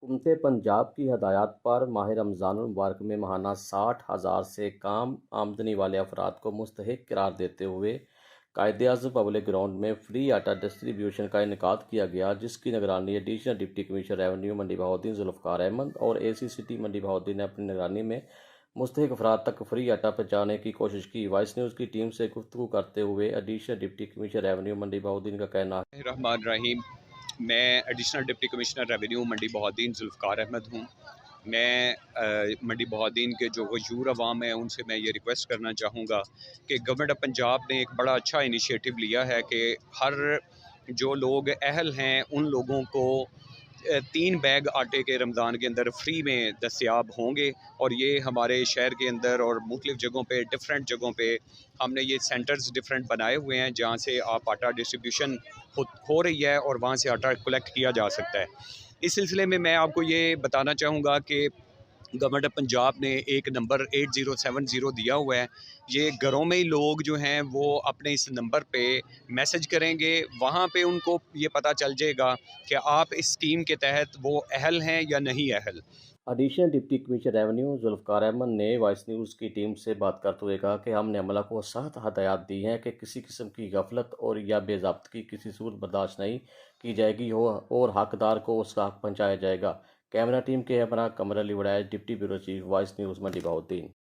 حکومت پنجاب کی ہدایات پر ماہ رمضان المبارک میں ماہانہ 60,000 سے کم آمدنی والے افراد کو مستحق قرار دیتے ہوئے قائد-اعظم پبلک گراؤنڈ میں فری آٹا ڈسٹری بیوشن کا انعقاد کیا گیا، جس کی نگرانی ایڈیشنل ڈپٹی کمشنر ریونیو منڈی بہاؤالدین ذوالفقار احمد اور اے سی سٹی منڈی بہاؤالدین نے اپنی نگرانی میں مستحق افراد تک فری آٹا پہنچانے کی کوشش کی۔ وائس نیوز کی ٹیم سے گفتگو کرتے ہوئے ایڈیشنل ڈپٹی کمشنر ریونیو منڈی بہاؤالدین کا کہنا ہے الرحمن الرحیم۔ میں ایڈیشنل ڈپٹی کمشنر ریونیو منڈی بہاؤالدین ذوالفقار احمد ہوں۔ میں منڈی بہاؤالدین کے جو غیور عوام ہیں ان سے میں یہ ریکویسٹ کرنا چاہوں گا کہ گورنمنٹ آف پنجاب نے ایک بڑا اچھا انیشیٹو لیا ہے کہ ہر جو لوگ اہل ہیں ان لوگوں کو 3 بیگ آٹے کے رمضان کے اندر فری میں دستیاب ہوں گے، اور یہ ہمارے شہر کے اندر اور مختلف جگہوں پہ ڈفرینٹ جگہوں پہ ہم نے یہ سینٹرز ڈفرینٹ بنائے ہوئے ہیں جہاں سے آپ آٹا ڈسٹریبیوشن ہو رہی ہے اور وہاں سے آٹا کلیکٹ کیا جا سکتا ہے۔ اس سلسلے میں آپ کو یہ بتانا چاہوں گا کہ گورنمنٹ آف پنجاب نے ایک نمبر 8070 دیا ہوا ہے۔ یہ گھروں میں ہی لوگ جو ہیں وہ اپنے اس نمبر پہ میسج کریں گے، وہاں پہ ان کو یہ پتہ چل جائے گا کہ آپ اس اسکیم کے تحت وہ اہل ہیں یا نہیں اہل۔ Additional deputy commissioner revenue Zulfiqar Ahmed نے وائس نیوز کی ٹیم سے بات کرتے ہوئے کہا کہ ہم نے عملہ کو سخت ہدایات دی ہیں کہ کسی قسم کی غفلت اور یا بے ضابطگی کسی صورت برداشت نہیں کی جائے گی اور حقدار کو اس کا حق پہنچایا جائے گا۔ کیمرہ ٹیم کے ہمراہ Qamar Ali Waraich, deputy bureau chief, Voice News Mandi Bahauddin.